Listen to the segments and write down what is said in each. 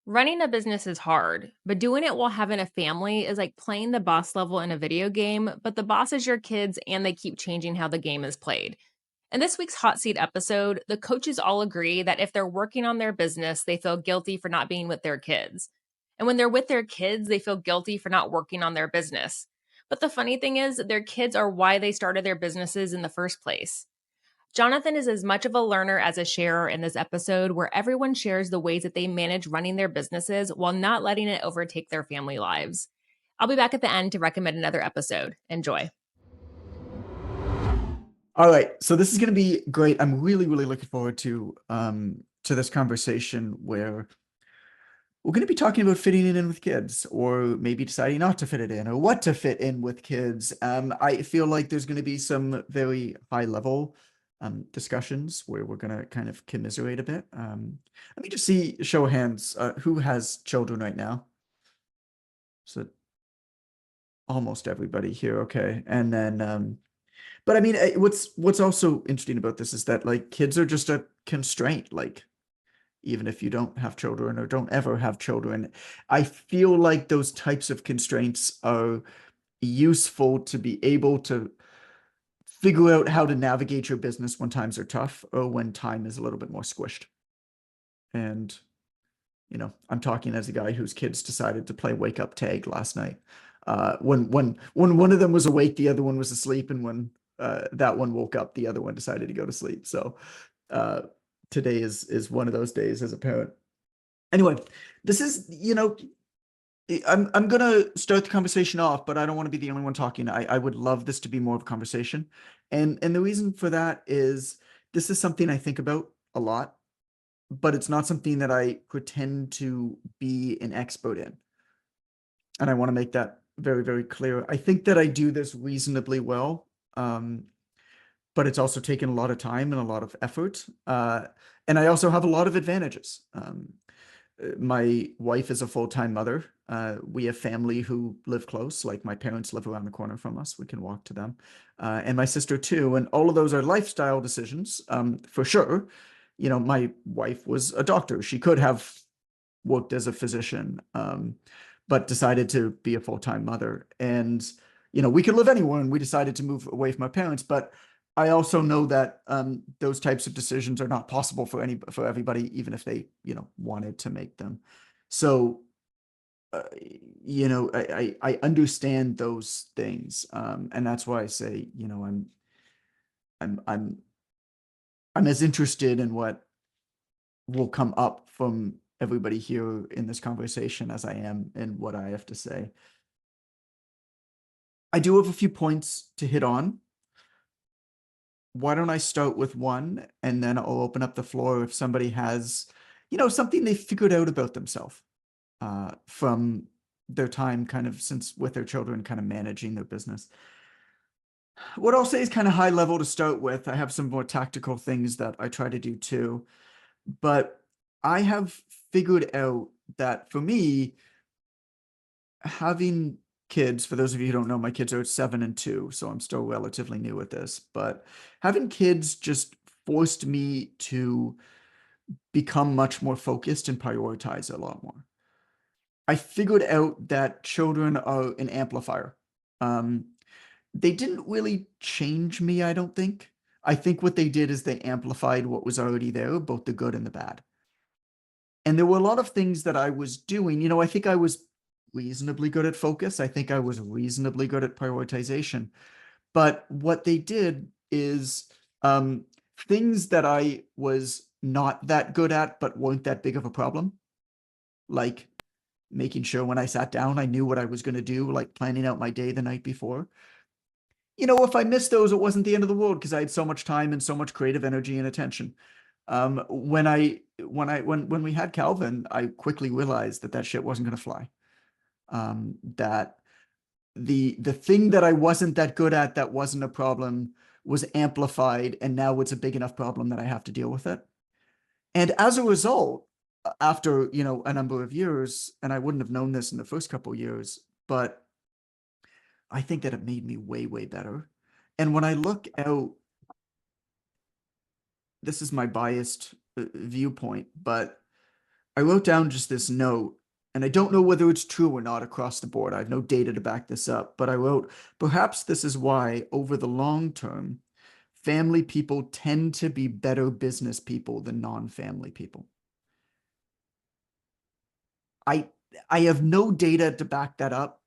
Running a business is hard, but doing it while having a family is like playing the boss level in a video game, but the boss is your kids and they keep changing how the game is played. In this week's hot seat episode, the coaches all agree that if they're working on their business, they feel guilty for not being with their kids. And when they're with their kids, they feel guilty for not working on their business. But the funny thing is, their kids are why they started their businesses in the first place. Jonathan is as much of a learner as a sharer in this episode, where everyone shares the ways that they manage running their businesses while not letting it overtake their family lives. I'll be back at the end to recommend another episode. Enjoy. All right, so this is going to be great. I'm really, really looking forward to this conversation where we're going to be talking about fitting it in with kids, or maybe deciding not to fit it in, or what to fit in with kids. I feel like there's going to be some very high level discussions where we're going to kind of commiserate a bit. Let me just see, show of hands, who has children right now? So almost everybody here, okay. And then but I mean, what's also interesting about this is that like kids are just a constraint. Like even if you don't have children or don't ever have children, I feel like those types of constraints are useful to be able to figure out how to navigate your business when times are tough or when time is a little bit more squished. And I'm talking as a guy whose kids decided to play wake up tag last night. When one of them was awake, the other one was asleep, and when that one woke up, the other one decided to go to sleep. So today is one of those days as a parent. Anyway, this is I'm gonna start the conversation off, but I don't want to be the only one talking. I would love this to be more of a conversation, and the reason for that is this is something I think about a lot, but it's not something that I pretend to be an expert in. And I want to make that very, very clear. I think that I do this reasonably well, but it's also taken a lot of time and a lot of effort. And I also have a lot of advantages. My wife is a full-time mother. We have family who live close, like my parents live around the corner from us. We can walk to them. And my sister too. And all of those are lifestyle decisions, for sure. My wife was a doctor. She could have worked as a physician, but decided to be a full-time mother. And, we could live anywhere, and we decided to move away from our parents. But I also know that those types of decisions are not possible for everybody, even if they, wanted to make them. So, I understand those things. And that's why I say, I'm, I'm, I'm as interested in what will come up from everybody here in this conversation as I am in what I have to say. I do have a few points to hit on. Why don't I start with one, and then I'll open up the floor if somebody has, something they figured out about themselves from their time kind of since with their children, kind of managing their business. What I'll say is kind of high level to start with. I have some more tactical things that I try to do too, but I have figured out that for me, having kids, for those of you who don't know, my kids are 7 and 2, so I'm still relatively new at this, but having kids just forced me to become much more focused and prioritize a lot more. I figured out that children are an amplifier. They didn't really change me, I don't think. I think what they did is they amplified what was already there, both the good and the bad. And there were a lot of things that I was doing. I think I was reasonably good at focus. I think I was reasonably good at prioritization. But what they did is things that I was not that good at, but weren't that big of a problem. Like making sure when I sat down, I knew what I was going to do, like planning out my day the night before. If I missed those, it wasn't the end of the world because I had so much time and so much creative energy and attention. When we had Calvin, I quickly realized that shit wasn't going to fly. That the thing that I wasn't that good at, that wasn't a problem, was amplified, and now it's a big enough problem that I have to deal with it. And as a result, after a number of years, and I wouldn't have known this in the first couple of years, but I think that it made me way, way better. And when I look out, this is my biased viewpoint, but I wrote down just this note, and I don't know whether it's true or not across the board. I have no data to back this up, but I wrote, perhaps this is why, over the long term, family people tend to be better business people than non-family people. I I have no data to back that up,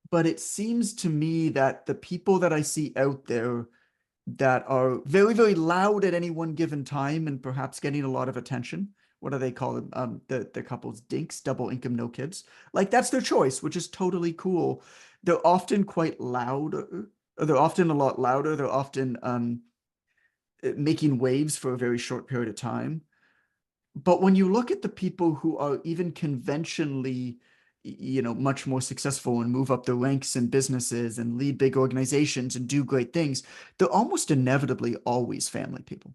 but it seems to me that the people that I see out there that are very, very loud at any one given time and perhaps getting a lot of attention. What do they call them? The couple's dinks, double income, no kids. Like that's their choice, which is totally cool. They're often quite loud. They're often a lot louder. They're often making waves for a very short period of time. But when you look at the people who are even conventionally, much more successful and move up the ranks in businesses and lead big organizations and do great things, they're almost inevitably always family people.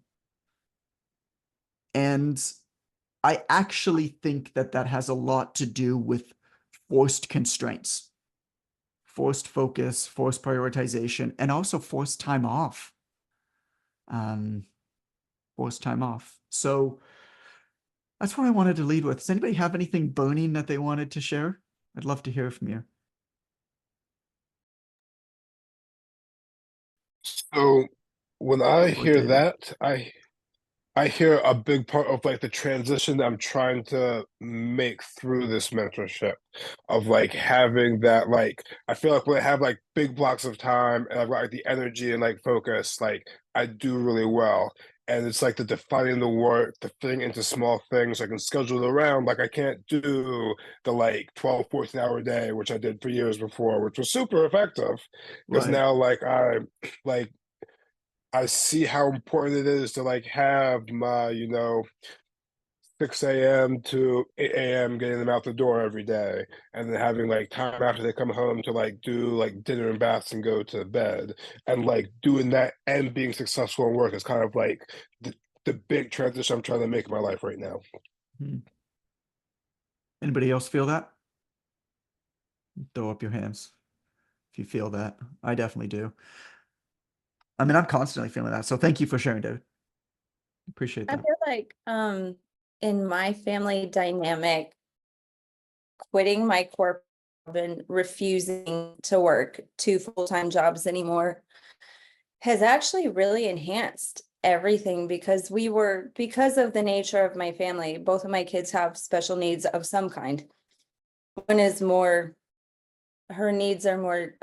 And I actually think that that has a lot to do with forced constraints, forced focus, forced prioritization, and also forced time off. Um, Forced time off. So that's what I wanted to lead with. Does anybody have anything burning that they wanted to share? I'd love to hear from you. So when I Or hear David. that, I hear a big part of like the transition that I'm trying to make through this mentorship of like having that like I feel like when I have like big blocks of time and I've got like the energy and like focus, like I do really well. And it's like the defining the work, the fitting into small things. I can schedule it around. Like I can't do the like 12, 14-hour day, which I did for years before, which was super effective. Because Right. now like I see how important it is to like have my, 6 a.m. to 8 a.m. getting them out the door every day, and then having like time after they come home to like do like dinner and baths and go to bed, and like doing that and being successful in work is kind of like the big transition I'm trying to make in my life right now. Hmm. Anybody else feel that? Throw up your hands if you feel that. I definitely do. I mean, I'm constantly feeling that. So thank you for sharing, David. Appreciate I that. feel like in my family dynamic, quitting my corporate job and refusing to work 2 full-time jobs anymore has actually really enhanced everything because of the nature of my family. Both of my kids have special needs of some kind. One is more, her needs are more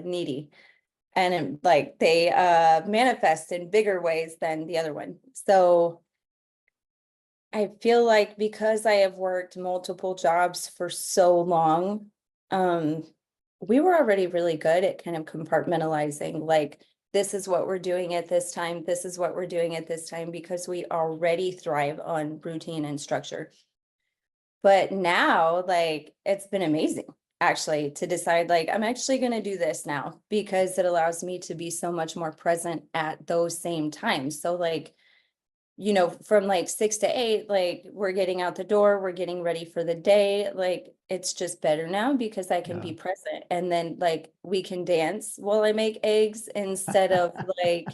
needy, and like they manifest in bigger ways than the other one. So I feel like because I have worked multiple jobs for so long, um, we were already really good at kind of compartmentalizing, like, this is what we're doing at this time, this is what we're doing at this time, because we already thrive on routine and structure. But now, like, it's been amazing actually to decide, like, I'm actually going to do this now because it allows me to be so much more present at those same times. So, like, from like 6 to 8, like we're getting out the door, we're getting ready for the day. Like it's just better now because I can Yeah. be present. And then like we can dance while I make eggs instead of like,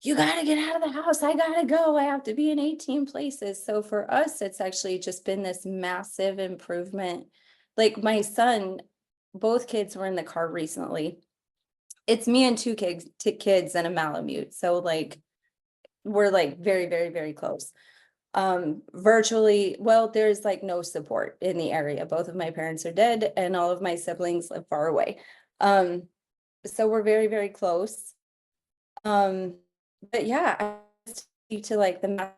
you gotta get out of the house. I gotta go. I have to be in 18 places. So for us, it's actually just been this massive improvement. Like my son, both kids were in the car recently. It's me and two kids and a Malamute. So like we're like very, very, very close. Virtually, well, there's like no support in the area. Both of my parents are dead and all of my siblings live far away. Um, so we're very, very close. But yeah, I speak to like the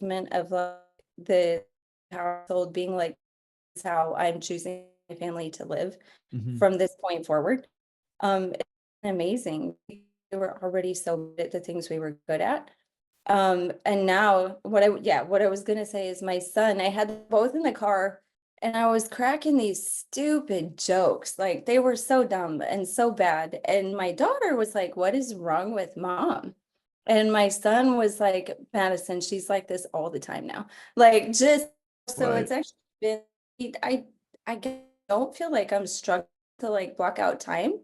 management of the household being like, this is how I'm choosing my family to live Mhm. from this point forward. It's amazing. We were already so good at the things we were good at. And now what I was gonna say is my son, I had them both in the car and I was cracking these stupid jokes. Like they were so dumb and so bad. And my daughter was like, what is wrong with mom? And my son was like, Madison, she's like this all the time now. Like just so Right. it's actually been I don't feel like I'm struggling to like block out time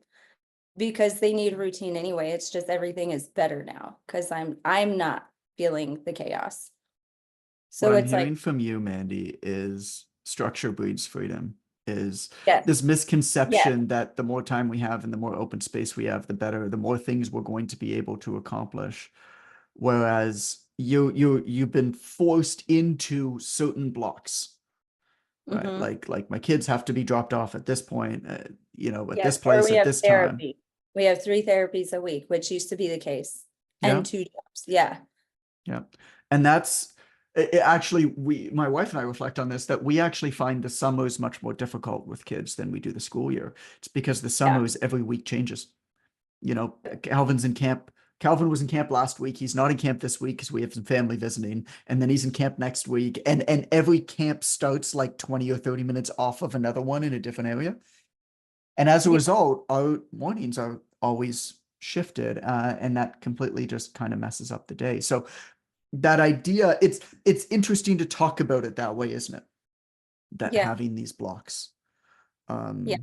because they need routine anyway. It's just everything is better now because I'm not feeling the chaos. What So I'm it's like, hearing from you, Mandy, is structure breeds freedom. Is yes, this yes, misconception that the more time we have and the more open space we have, the better, the more things we're going to be able to accomplish. Whereas you've been forced into certain blocks, right? hmm Like my kids have to be dropped off at this point, at this yes, or place we at have this time. therapy. We have 3 therapies a week, which used to be the case, Yeah. and 2 jobs. Yeah, Yeah. And that's actually, my wife and I reflect on this, that we actually find the summers much more difficult with kids than we do the school year. It's because the yeah, summers every week changes. Calvin's in camp. Calvin was in camp last week. He's not in camp this week because we have some family visiting, and then he's in camp next week. And every camp starts like 20 or 30 minutes off of another one in a different area. And as a yeah, result, our mornings are always shifted, and that completely just kind of messes up the day. So that idea, it's interesting to talk about it that way, isn't it? That yeah, having these blocks. yeah.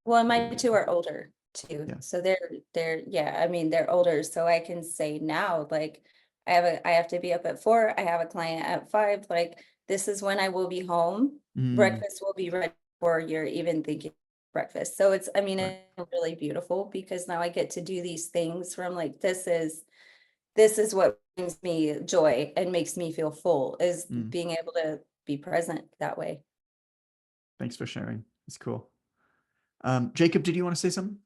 Well, and my Really 2 useful. are older too, Yeah. so they're yeah. I mean, they're older, so I can say now, like, I have to be up at 4. I have a client at 5. Like, this is when I will be home. Mm, Breakfast will be ready before you're even thinking breakfast. So it's, I mean, right. it's really beautiful because now I get to do these things where I'm like, this is what brings me joy and makes me feel full, is Mm. being able to be present that way. Thanks for sharing. It's cool. Jacob, did you want to say something?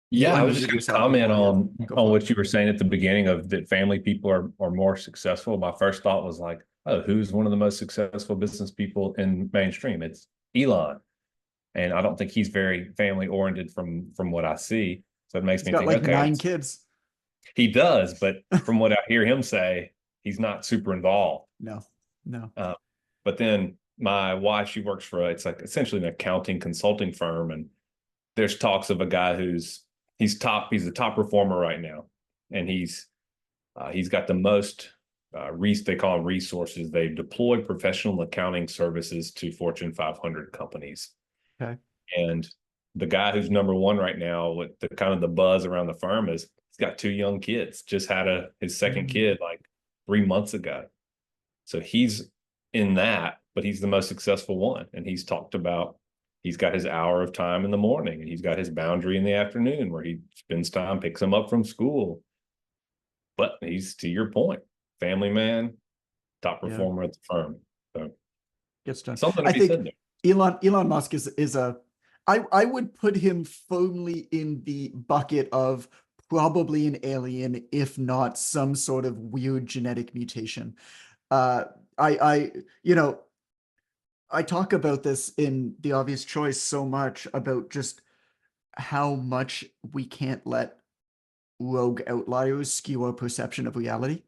You Yeah, I was just unmuted going to yourself comment before. Yeah, go on for it. what you were saying at the beginning of that family people are more successful. My first thought was like, oh, who's one of the most successful business people in mainstream? It's Elon. And I don't think he's very family oriented from what I see. So it makes He's me got think, like okay, 9 kids. he does, but from what I hear him say, he's not super involved. No, no. But then my wife, she works for it's like essentially an accounting consulting firm, and there's talks of a guy he's the top performer right now, and he's got the most they call them resources. They deploy professional accounting services to Fortune 500 companies. Okay. And the guy who's number one right now, with the kind of the buzz around the firm, is he's got 2 young kids. Just had his second kid like 3 months ago. So he's in that, but he's the most successful one. And he's talked about he's got his hour of time in the morning, and he's got his boundary in the afternoon where he spends time, picks them up from school. But he's, to your point, family man, top Yeah, performer at the firm. So gets done. something to I be think said there. Elon Musk is I would put him firmly in the bucket of probably an alien, if not some sort of weird genetic mutation. Uh, I I talk about this in The Obvious Choice so much about just how much we can't let rogue outliers skew our perception of reality.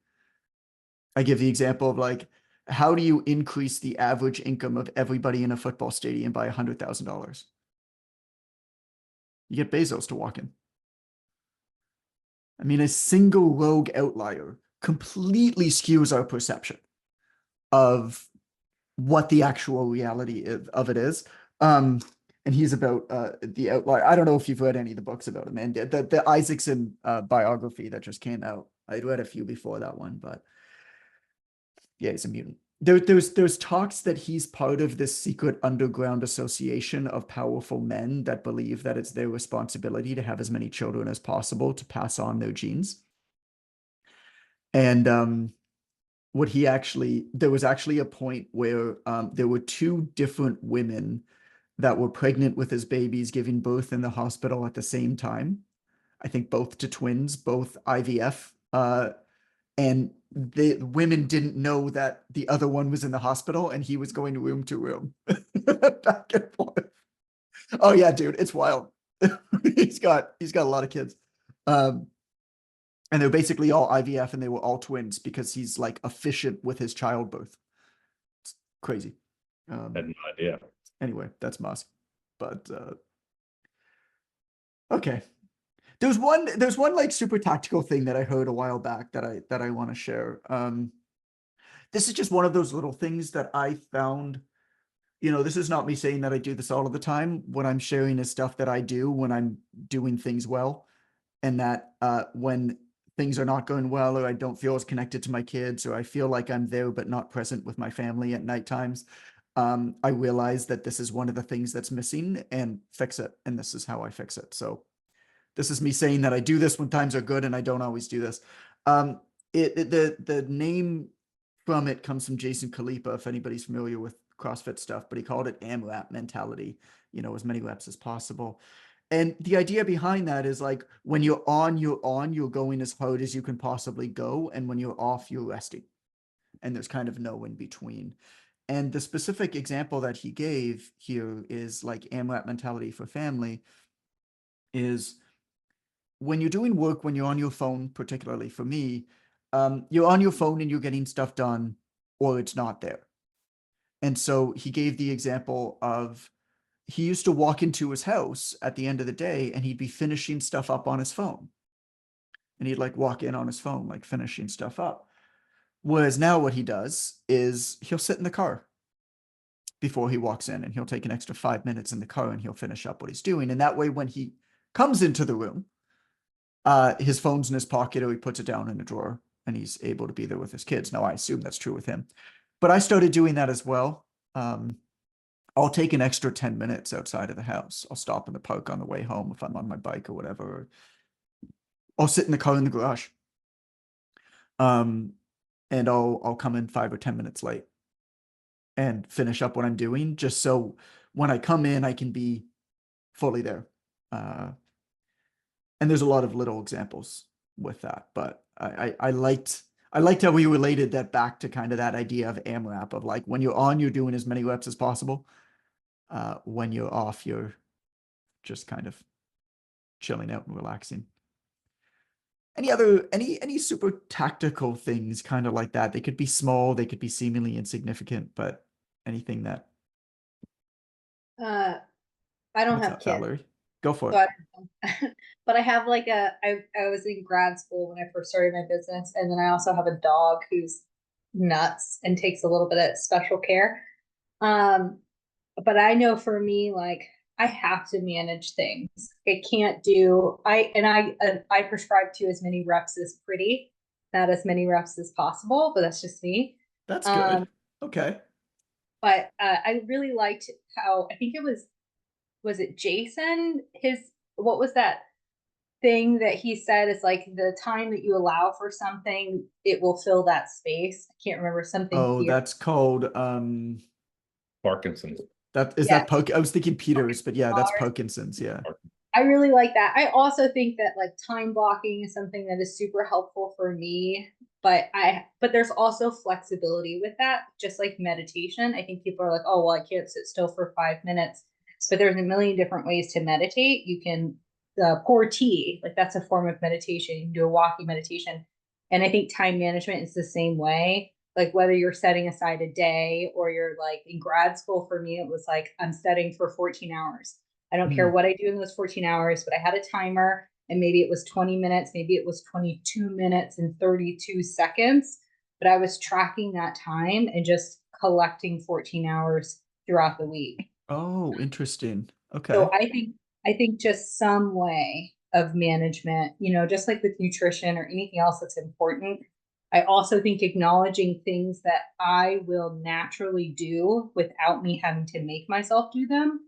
I give the example of like, how do you increase the average income of everybody in a football stadium by $100,000? You get Bezos to walk in. I mean, a single rogue outlier completely skews our perception of what the actual reality of it is. And he's about the outlier. I don't know if you've read any of the books about him, and the Isaacson biography that just came out. I'd read a few before that one, but yeah, he's a mutant. There's talks that he's part of this secret underground association of powerful men that believe that it's their responsibility to have as many children as possible to pass on their genes. And there was actually a point where there were 2 different women that were pregnant with his babies, giving birth in the hospital at the same time. I think both to twins, both IVF. And the women didn't know that the other one was in the hospital, and he was going room to room, back and forth. Oh yeah, dude, it's wild. he's got a lot of kids. And they're basically all IVF, and they were all twins because he's like efficient with his childbirth. It's crazy. I had no idea. Anyway, that's Musk. But okay. There's one like super tactical thing that I heard a while back that I want to share. This is just one of those little things that I found. This is not me saying that I do this all of the time. What I'm sharing is stuff that I do when I'm doing things well, and that when things are not going well, or I don't feel as connected to my kids, or I feel like I'm there but not present with my family at night times, I realize that this is one of the things that's missing and fix it. And this is how I fix it. So this is me saying that I do this when times are good and I don't always do this. The name from it comes from Jason Khalipa, if anybody's familiar with CrossFit stuff, but he called it AMRAP mentality, as many reps as possible. And the idea behind that is like, when you're on, you're going as hard as you can possibly go. And when you're off, you're resting. And there's kind of no in between. And the specific example that he gave here is like AMRAP mentality for family is when you're doing work, when you're on your phone, particularly for me, you're on your phone and you're getting stuff done, or it's not there. And so he gave the example of, he used to walk into his house at the end of the day and he'd be finishing stuff up on his phone. And he'd like walk in on his phone, like finishing stuff up. Whereas now what he does is he'll sit in the car before he walks in, and he'll take an extra 5 minutes in the car and he'll finish up what he's doing. And that way, when he comes into the room, his phone's in his pocket, or he puts it down in a drawer, and he's able to be there with his kids. Now, I assume that's true with him, but I started doing that as well. I'll take an extra 10 minutes outside of the house. I'll stop in the park on the way home if I'm on my bike or whatever. Or I'll sit in the car in the garage. And I'll come in 5 or 10 minutes late and finish up what I'm doing, just so when I come in, I can be fully there. And there's a lot of little examples with that, but I liked how we related that back to kind of that idea of AMRAP, of like, when you're on, you're doing as many reps as possible. When you're off, you're just kind of chilling out and relaxing. Any super tactical things kind of like that? They could be small, they could be seemingly insignificant, but anything that. I don't What's have up, kids, Valerie? Go for so it. but I have like I was in grad school when I first started my business, and then I also have a dog who's nuts and takes a little bit of special care. But I know for me, like, I have to manage things. I can't do I prescribe to as many reps as pretty, not as many reps as possible, but that's just me. That's good. Okay. But I really liked how, I think it was it Jason? What was that thing that he said is like, the time that you allow for something, it will fill that space. I can't remember something. Oh, that's called Parkinson's. that I was thinking Peters, but yeah, that's Parkinson's. Yeah. I really like that. I also think that like time blocking is something that is super helpful for me, but there's also flexibility with that, just like meditation. I think people are like, oh, well, I can't sit still for 5 minutes, but there's a million different ways to meditate. You can pour tea, like that's a form of meditation. You can do a walking meditation. And I think time management is the same way. Like whether you're setting aside a day or you're like in grad school, for me, it was like, I'm studying for 14 hours. I don't care what I do in those 14 hours, but I had a timer, and maybe it was 20 minutes, maybe it was 22 minutes and 32 seconds, but I was tracking that time and just collecting 14 hours throughout the week. Oh, interesting. Okay. So I think just some way of management, just like with nutrition or anything else that's important. I also think acknowledging things that I will naturally do without me having to make myself do them.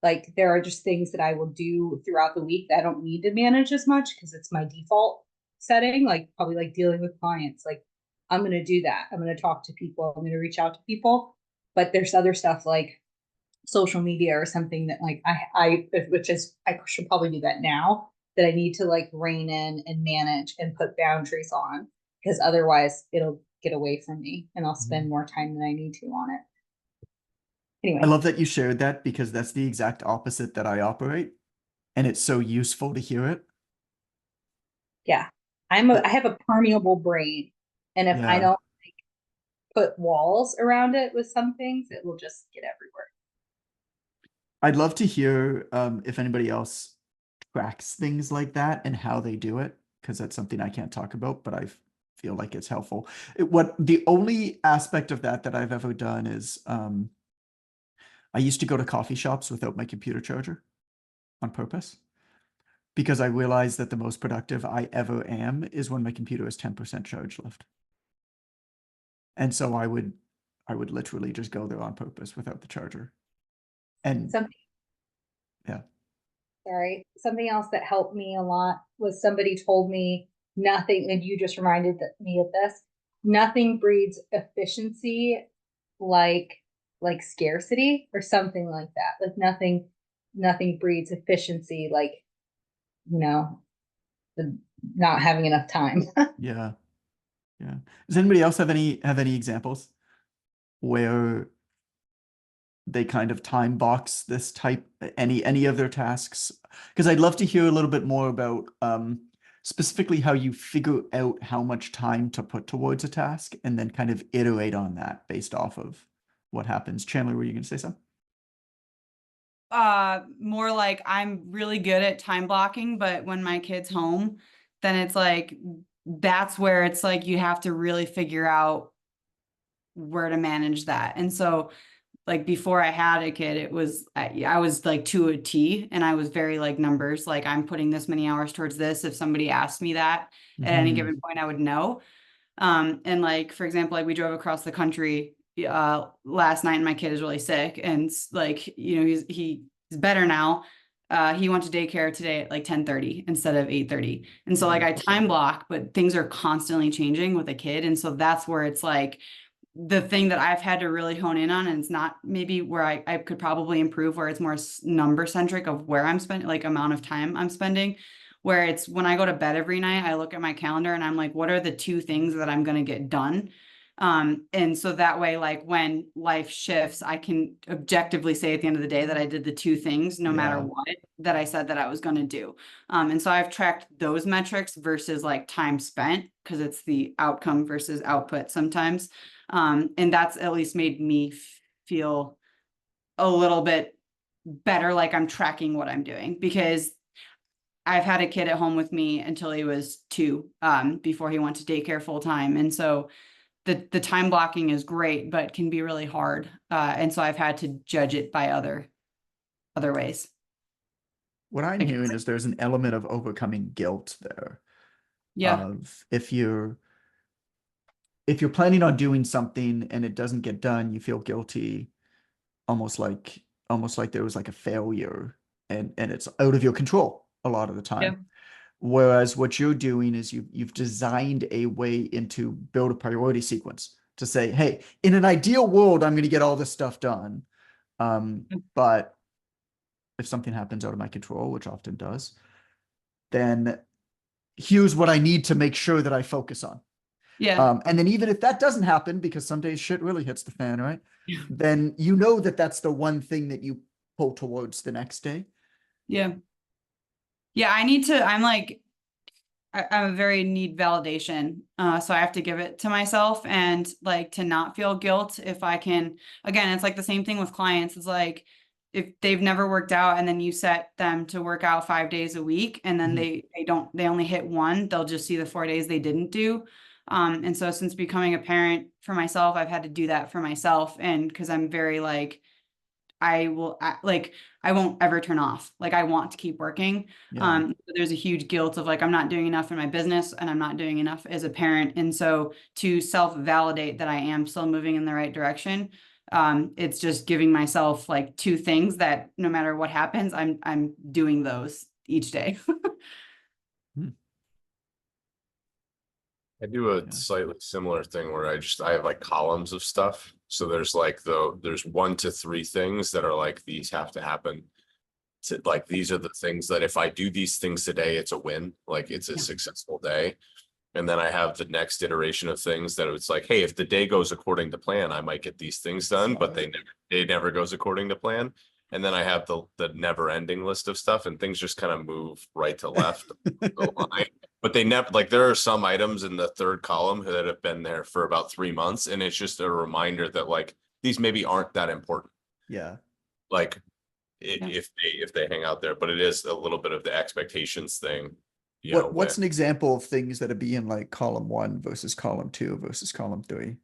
Like there are just things that I will do throughout the week that I don't need to manage as much because it's my default setting, like probably like dealing with clients. Like I'm going to do that. I'm going to talk to people. I'm going to reach out to people. But there's other stuff like social media or something that like I should probably do that now, that I need to like rein in and manage and put boundaries on, because otherwise it'll get away from me and I'll spend more time than I need to on it. Anyway. I love that you shared that, because that's the exact opposite that I operate. And it's so useful to hear it. Yeah. I have a permeable brain. And if I don't put walls around it with some things, it will just get everywhere. I'd love to hear if anybody else tracks things like that and how they do it, because that's something I can't talk about, but I feel like it's helpful. The only aspect of that I've ever done is I used to go to coffee shops without my computer charger on purpose. because I realize that the most productive I ever am is when my computer is 10% charge left. And so I would literally just go there on purpose without the charger. And Something, yeah. sorry, something else that helped me a lot was somebody told me nothing, and you just reminded me of this. Nothing breeds efficiency like scarcity or something like that. Like nothing breeds efficiency like, you know, the not having enough time. Yeah. Yeah. Does anybody else have any examples where they kind of time box this type, any of their tasks? Because I'd love to hear a little bit more about specifically how you figure out how much time to put towards a task and then kind of iterate on that based off of what happens. Chandler, were you going to say something? More like I'm really good at time blocking, but when my kid's home, then it's like that's where it's like you have to really figure out where to manage that. And so like before I had a kid, it was I was like to a T, and I was very like numbers, like I'm putting this many hours towards this. If somebody asked me that at any given point, I would know. And like, for example, like we drove across the country last night and my kid is really sick, and like, you know, he's better now. He went to daycare today at like 10:30 instead of 8:30. And so like I time block, but things are constantly changing with a kid. And so that's where it's like the thing that I've had to really hone in on, and it's not maybe where I could probably improve, where it's more number centric of where I'm spending, like amount of time I'm spending, where it's when I go to bed every night, I look at my calendar and I'm like, what are the 2 things that I'm going to get done? And so that way, like when life shifts, I can objectively say at the end of the day that I did the 2 things, no matter what, that I said that I was going to do. And so I've tracked those metrics versus like time spent, because it's the outcome versus output sometimes. And that's at least made me feel a little bit better, like I'm tracking what I'm doing, because I've had a kid at home with me until he was 2, before he went to daycare full time. And so the time blocking is great, but can be really hard. And so I've had to judge it by other ways. What I'm hearing is there's an element of overcoming guilt there. Yeah. Of if you're planning on doing something and it doesn't get done, you feel guilty, almost like there was like a failure, and it's out of your control a lot of the time. Yeah. Whereas what you're doing is you've designed a way to build a priority sequence to say, hey, in an ideal world, I'm going to get all this stuff done. But if something happens out of my control, which often does, then here's what I need to make sure that I focus on. Yeah. And then even if that doesn't happen, because some days shit really hits the fan, right? Then you know that that's the one thing that you pull towards the next day. Yeah. Yeah. I very need validation. So I have to give it to myself, and like to not feel guilt if I can. Again, it's like the same thing with clients. It's like if they've never worked out and then you set them to work out 5 days a week, and then they only hit 1, they'll just see the 4 days they didn't do. And so since becoming a parent for myself, I've had to do that for myself. And because I'm very like, I won't ever turn off. Like I want to keep working. Yeah. There's a huge guilt of like, I'm not doing enough in my business and I'm not doing enough as a parent. And so to self-validate that I am still moving in the right direction, it's just giving myself like 2 things that no matter what happens, I'm doing those each day. I do a slightly similar thing where I have like columns of stuff. So there's like there's 1 to 3 things that are like, these have to happen. Like these are the things that if I do these things today, it's a win, like it's a successful day. And then I have the next iteration of things that it's like, hey, if the day goes according to plan, I might get these things done, but it never goes according to plan. And then I have the never ending list of stuff, and things just kind of move right to left. But they never, like there are some items in the 3rd column that have been there for about 3 months. And it's just a reminder that like, these maybe aren't that important. Yeah. Like if they hang out there, but it is a little bit of the expectations thing. What's an example of things that are being like column 1 versus column 2 versus column 3?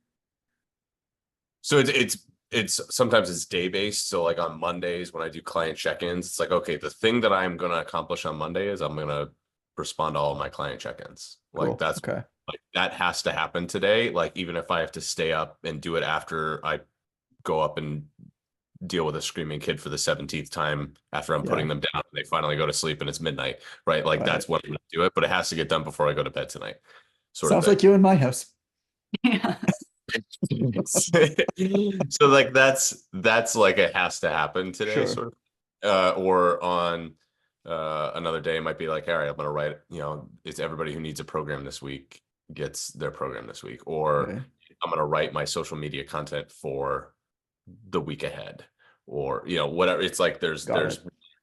So it's it's sometimes it's day based. So like on Mondays when I do client check-ins, it's like, okay, the thing that I'm going to accomplish on Monday is I'm going to respond to all of my client check-ins. Like Cool. that's Okay. like that has to happen today. Like even if I have to stay up and do it after I go up and deal with a screaming kid for the 17th time after I'm putting them down and they finally go to sleep and it's midnight, right? Like that's when I'm going to do it, but it has to get done before I go to bed tonight. Sounds like you in my house. Yeah. So like that's like it has to happen today, Sure. sort of. Or on another day it might be like, all right, I'm gonna write, it's everybody who needs a program this week gets their program this week, or Okay. I'm gonna write my social media content for the week ahead, or whatever. It's like there's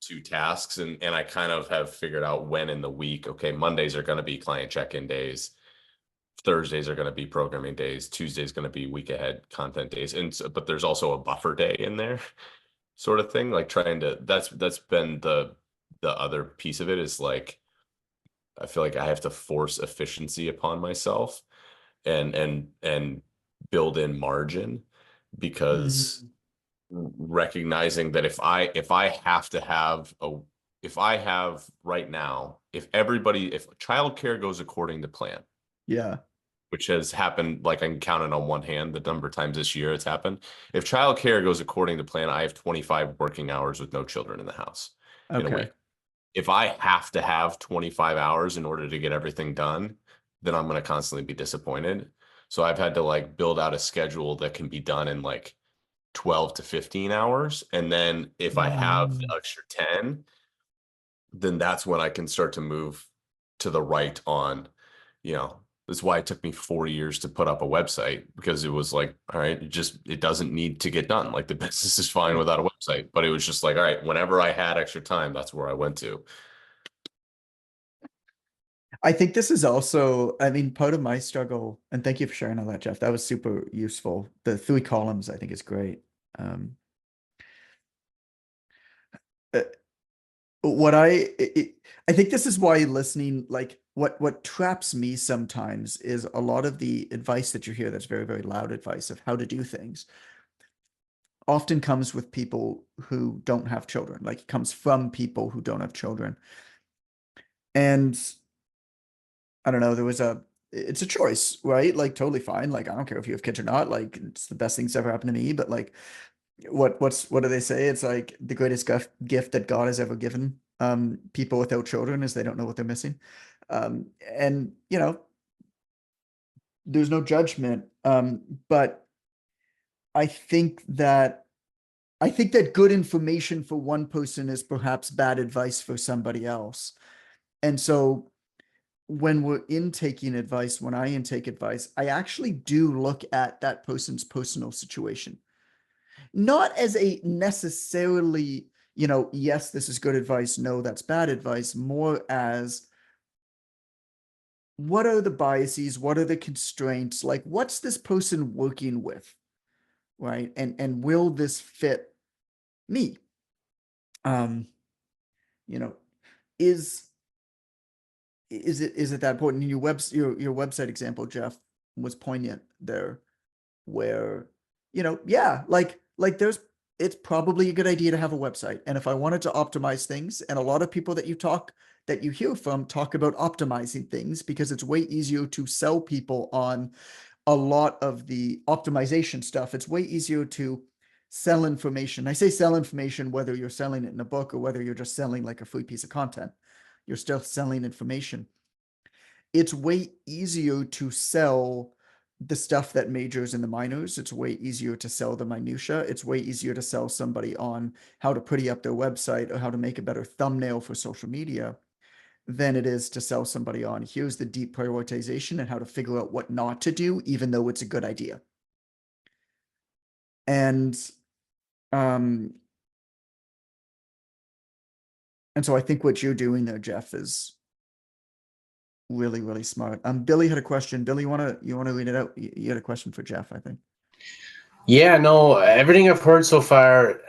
two tasks, and I kind of have figured out when in the week, okay, Mondays are going to be client check-in days, Thursdays are going to be programming days, Tuesday's going to be week ahead content days, and so, but there's also a buffer day in there, sort of thing. Like trying to that's been the other piece of it, is like I feel like I have to force efficiency upon myself and build in margin, because recognizing that if I have to have if I have right now, if childcare goes according to plan, Yeah. which has happened, like I can count it on one hand the number of times this year it's happened. If childcare goes according to plan, I have 25 working hours with no children in the house in a Okay. week. If I have to have 25 hours in order to get everything done, then I'm going to constantly be disappointed. So I've had to like build out a schedule that can be done in like 12 to 15 hours. And then if I have the extra 10, then that's when I can start to move to the right on, that's why it took me 4 years to put up a website, because it was like, all right, it doesn't need to get done. Like the business is fine without a website, but it was just like, all right, whenever I had extra time, that's where I went to. I think this is also, I mean, part of my struggle, and thank you for sharing all that, Jeff. That was super useful. The 3 columns, I think, is great. Uh, what I think this is why listening, like what traps me sometimes is a lot of the advice that you hear that's very, very loud advice of how to do things often comes with people who don't have children. Like it comes from people who don't have children. And I don't know, it's a choice, right? Like totally fine. Like I don't care if you have kids or not. Like it's the best thing that's ever happened to me. But like what do they say? It's like the greatest gift that God has ever given people without children is they don't know what they're missing. And there's no judgment. But I think that good information for one person is perhaps bad advice for somebody else. And so when we're intaking advice, when I intake advice, I actually do look at that person's personal situation. Not as a necessarily, yes, this is good advice, no, that's bad advice, more as what are the biases, what are the constraints, like what's this person working with, right? And will this fit me? Is it that important? In your website example, Jeff, was poignant there, where it's probably a good idea to have a website. And if I wanted to optimize things, and a lot of people that you hear from talk about optimizing things because it's way easier to sell people on a lot of the optimization stuff. It's way easier to sell information. I say sell information, whether you're selling it in a book or whether you're just selling like a free piece of content, you're still selling information. It's way easier to sell the stuff that majors in the minors. It's way easier to sell the minutia. It's way easier to sell somebody on how to pretty up their website or how to make a better thumbnail for social media than it is to sell somebody on here's the deep prioritization and how to figure out what not to do, even though it's a good idea. And so I think what you're doing there, Jeff, is really, really smart. Billy had a question. Billy, you wanna read it out? You had a question for Jeff, I think. Yeah, no, everything I've heard so far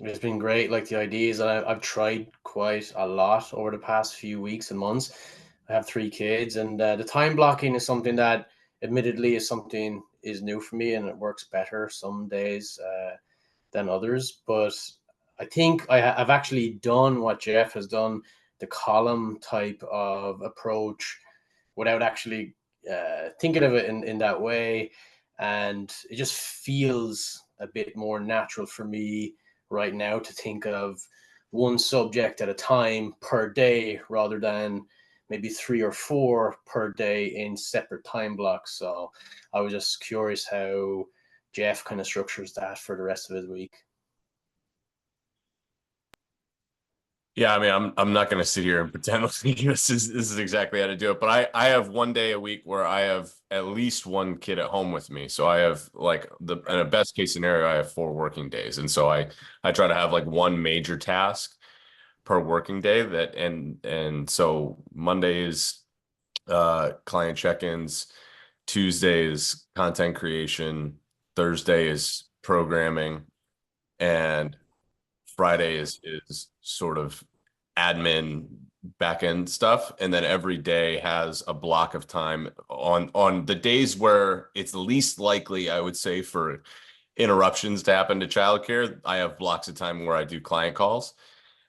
has been great. Like the ideas that I've tried quite a lot over the past few weeks and months. I have 3 kids, and the time blocking is something that admittedly is something is new for me, and it works better some days than others. But I think I've actually done what Jeff has done, the column type of approach, without actually thinking of it in that way. And it just feels a bit more natural for me right now to think of one subject at a time per day, rather than maybe 3 or 4 per day in separate time blocks. So I was just curious how Jeff kind of structures that for the rest of his week. Yeah, I mean, I'm not going to sit here and pretend like this is exactly how to do it, but I have one day a week where I have at least one kid at home with me. So I have like in a best case scenario, I have 4 working days, and so I try to have like one major task per working day and so Monday is client check-ins, Tuesday is content creation, Thursday is programming, and Friday is sort of admin back end stuff. And then every day has a block of time on the days where it's least likely, I would say, for interruptions to happen to childcare. I have blocks of time where I do client calls.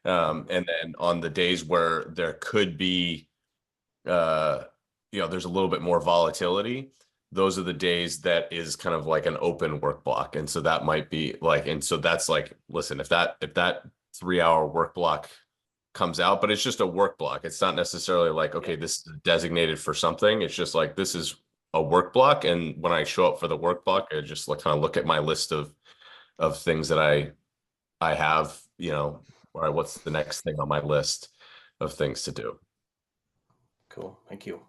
And then on the days where there could be, there's a little bit more volatility, those are the days that is kind of like an open work block. And so that might be like, and so that's like, listen, if that 3-hour work block comes out, but it's just a work block. It's not necessarily like, okay, this is designated for something. It's just like, this is a work block. And when I show up for the work block, I just like kind of look at my list of things that I have, or what's the next thing on my list of things to do. Cool. Thank you.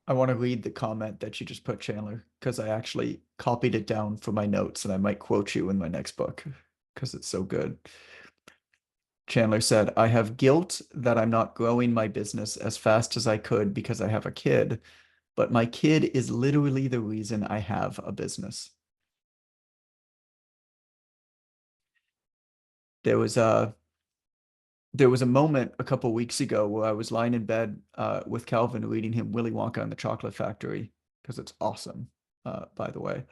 I want to read the comment that you just put, Chandler, because I actually copied it down for my notes, and I might quote you in my next book because it's so good. Chandler said, I have guilt that I'm not growing my business as fast as I could because I have a kid, but my kid is literally the reason I have a business. There was a moment a couple weeks ago where I was lying in bed with Calvin reading him Willy Wonka and the Chocolate Factory, because it's awesome, by the way.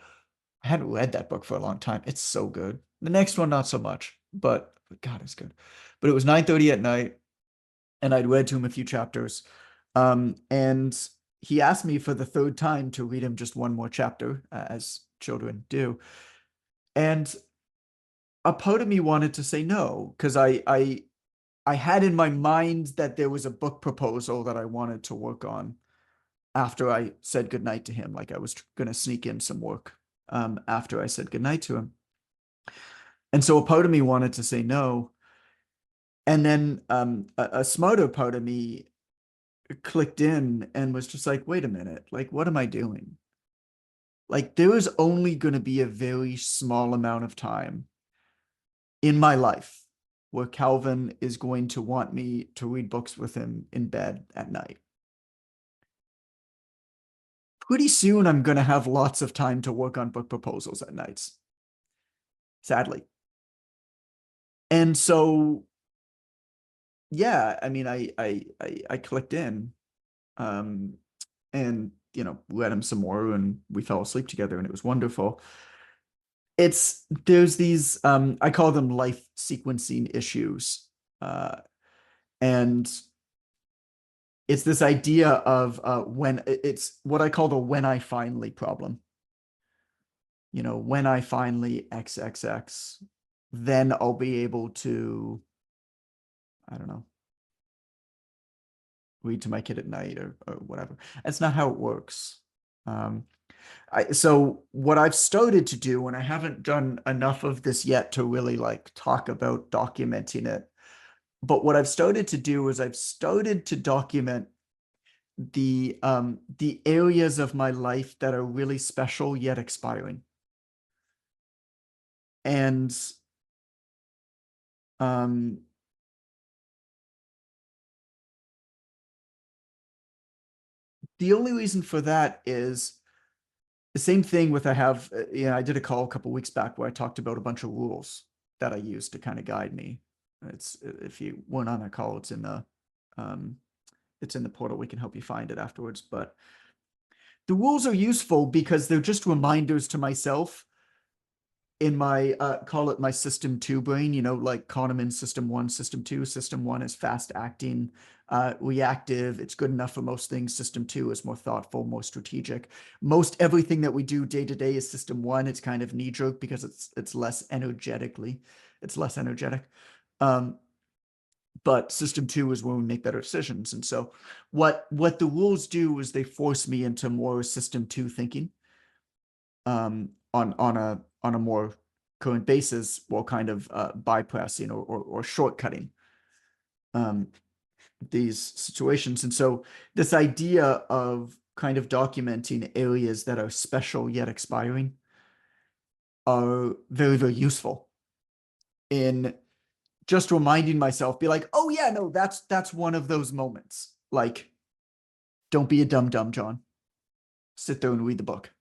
I hadn't read that book for a long time. It's so good. The next one, not so much, but God, it's good. But it was 9:30 at night, and I'd read to him a few chapters. And he asked me for the 3rd time to read him just one more chapter, as children do. And a part of me wanted to say no, because I had in my mind that there was a book proposal that I wanted to work on after I said goodnight to him. Like I was going to sneak in some work after I said goodnight to him. And so a part of me wanted to say no. And then a smarter part of me clicked in and was just like, wait a minute, like, what am I doing? Like, there is only going to be a very small amount of time in my life where Calvin is going to want me to read books with him in bed at night. Pretty soon, I'm going to have lots of time to work on book proposals at nights, sadly. And so, yeah, I mean, I clicked in, and read him some more, and we fell asleep together, and it was wonderful. There's these I call them life sequencing issues, and it's this idea of when it's what I call the when I finally problem. When I finally XXX, then I'll be able to, I don't know, read to my kid at night or whatever. That's not how it works. So what I've started to do, and I haven't done enough of this yet to really like talk about documenting it, but what I've started to do is I've started to document the areas of my life that are really special yet expiring. And the only reason for that is the same thing with I did a call a couple weeks back where I talked about a bunch of rules that I use to kind of guide me. It's, if you weren't on that call, it's in the portal. We can help you find it afterwards. But The rules are useful because they're just reminders to myself in my call it my system 2 brain, like Kahneman system 1, system 2. System 1 is fast acting, reactive. It's good enough for most things. System 2 is more thoughtful, more strategic. Most everything that we do day to day is system 1. It's kind of knee jerk because it's less energetic. But system 2 is when we make better decisions. And so what the rules do is they force me into more system 2 thinking on a more current basis, while kind of bypassing or shortcutting these situations. And so this idea of kind of documenting areas that are special yet expiring are very, very useful in just reminding myself, be like, oh yeah, no, that's one of those moments. Like, don't be a dumb, John. Sit there and read the book.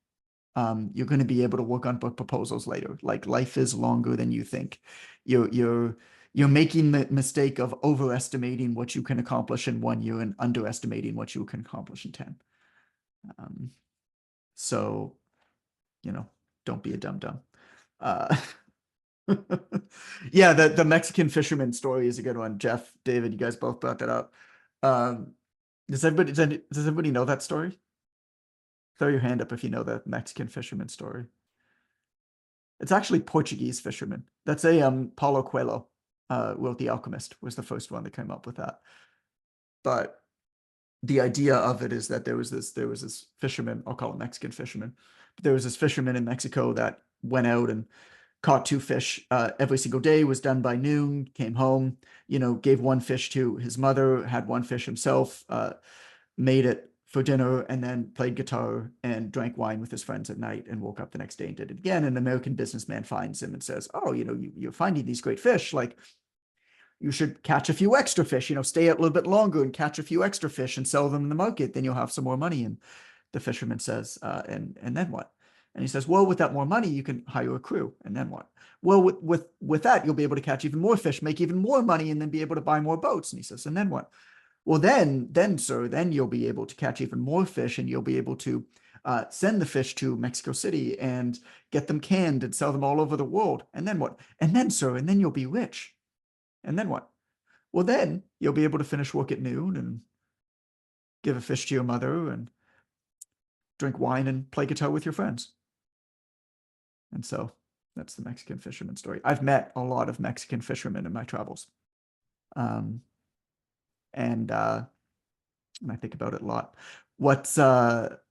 You're going to be able to work on book proposals later. Like, life is longer than you think. You're making the mistake of overestimating what you can accomplish in 1 year and underestimating what you can accomplish in 10. So, don't be a dumb. Yeah, the Mexican fisherman story is a good one. Jeff, David, you guys both brought that up. Does everybody know that story? Throw your hand up if you know the Mexican fisherman story. It's actually Portuguese fisherman. That's Paulo Coelho wrote The Alchemist, was the first one that came up with that. But the idea of it is that there was this fisherman, I'll call it Mexican fisherman. There was this fisherman in Mexico that went out and caught 2 fish every single day, was done by noon, came home, gave 1 fish to his mother, had 1 fish himself, made it for dinner, and then played guitar and drank wine with his friends at night, and woke up the next day and did it again. An American businessman finds him and says, oh, you're finding these great fish. Like, you should catch a few extra fish, stay out a little bit longer and catch a few extra fish and sell them in the market. Then you'll have some more money. And the fisherman says, and then what? And he says, well, with that more money, you can hire a crew. And then what? Well, with that, you'll be able to catch even more fish, make even more money, and then be able to buy more boats. And he says, and then what? Well, then, sir, then you'll be able to catch even more fish, and you'll be able to send the fish to Mexico City and get them canned and sell them all over the world. And then what? And then, sir, and then you'll be rich. And then what? Well, then you'll be able to finish work at noon and give a fish to your mother and drink wine and play guitar with your friends. And so that's the Mexican fisherman story. I've met a lot of Mexican fishermen in my travels. And I think about it a lot. What's up,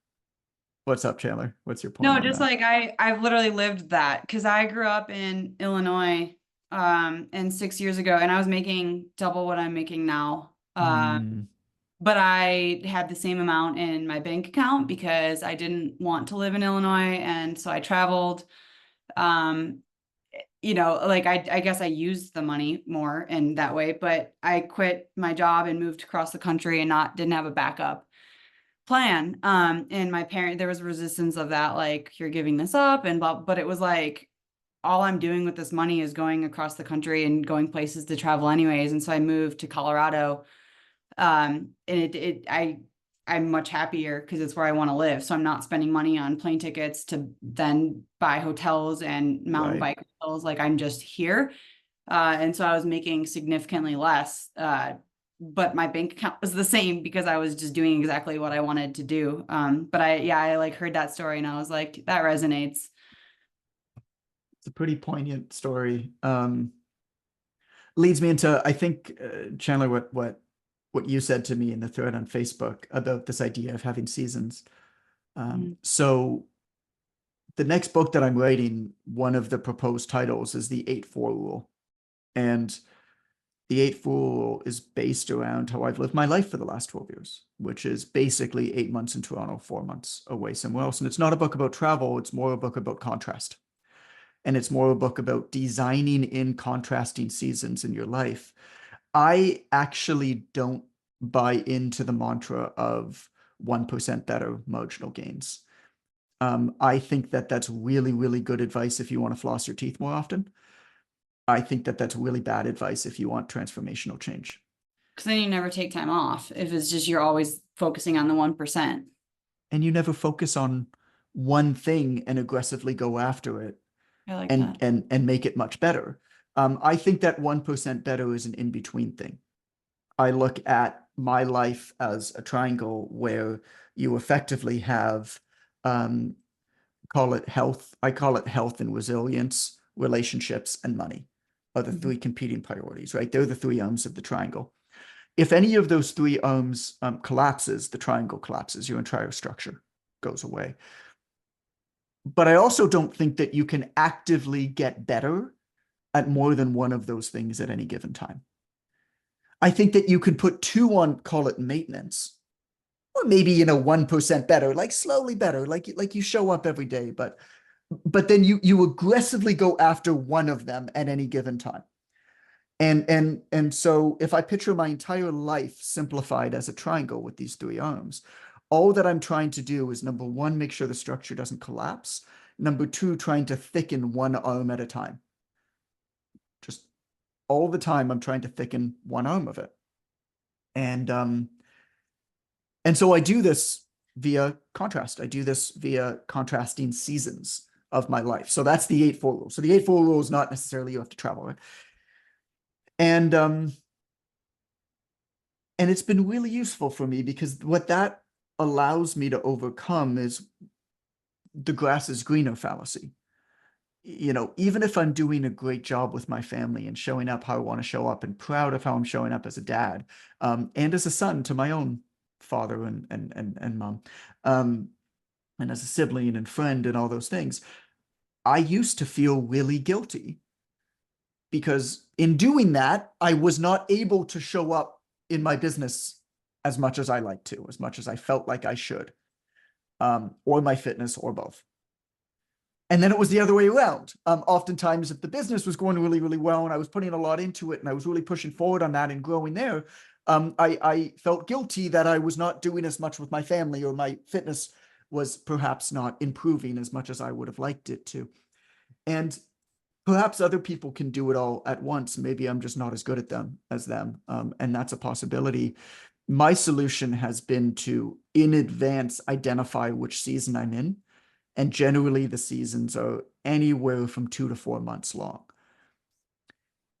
Chandler? What's your point? No, on just that? like I've literally lived that, because I grew up in Illinois, and 6 years ago, and I was making double what I'm making now. But I had the same amount in my bank account because I didn't want to live in Illinois, and so I traveled. Like I guess I used the money more in that way, but I quit my job and moved across the country and didn't have a backup plan. And there was resistance of that, like, you're giving this up and blah, but it was like, all I'm doing with this money is going across the country and going places to travel anyways. And so I moved to Colorado. And I'm much happier because it's where I want to live. So I'm not spending money on plane tickets to then buy hotels and mountain bike hotels. Like, I'm just here. And so I was making significantly less, but my bank account was the same because I was just doing exactly what I wanted to do. But I like heard that story and I was like, that resonates. It's a pretty poignant story. Leads me into, I think, Chandler, what you said to me in the thread on Facebook about this idea of having seasons. So the next book that I'm writing, one of the proposed titles is the 8-4 rule. And the 8-4 rule is based around how I've lived my life for the last 12 years, which is basically 8 months in Toronto, 4 months away somewhere else. And it's not a book about travel. It's more a book about contrast. And it's more a book about designing in contrasting seasons in your life. I actually don't buy into the mantra of 1% better marginal gains. I think that that's really, really good advice if you want to floss your teeth more often. I think that that's really bad advice if you want transformational change. Because then you never take time off if it's just you're always focusing on the 1%. and you never focus on one thing and aggressively go after it I like and that. and make it much better. I think that 1% better is an in-between thing. I look at my life as a triangle where you effectively have, call it health. I call it health and resilience, relationships, and money are the three competing priorities, right? They're the three arms of the triangle. If any of those three arms collapses, the triangle collapses, your entire structure goes away. But I also don't think that you can actively get better at more than one of those things at any given time. I think that you could put two on, call it maintenance, or maybe 1% better, like slowly better, like you show up every day, but then you aggressively go after one of them at any given time. And so if I picture my entire life simplified as a triangle with these three arms, all that I'm trying to do is, number one, make sure the structure doesn't collapse. Number two, trying to thicken one arm at a time. Just all the time, I'm trying to thicken one arm of it. And so I do this via contrast. I do this via contrasting seasons of my life. So that's the 8-4 rule. So the 8-4 rule is not necessarily you have to travel, right? And it's been really useful for me, because what that allows me to overcome is the grass is greener fallacy. Even if I'm doing a great job with my family and showing up how I want to show up and proud of how I'm showing up as a dad, and as a son to my own father and mom, and as a sibling and friend and all those things, I used to feel really guilty, because in doing that, I was not able to show up in my business as much as I like to, as much as I felt like I should, or my fitness, or both. And then it was the other way around. Oftentimes, if the business was going really, really well and I was putting a lot into it and I was really pushing forward on that and growing there, I felt guilty that I was not doing as much with my family, or my fitness was perhaps not improving as much as I would have liked it to. And perhaps other people can do it all at once. Maybe I'm just not as good at them as them. And that's a possibility. My solution has been to, in advance, identify which season I'm in. And generally the seasons are anywhere from 2 to 4 months long.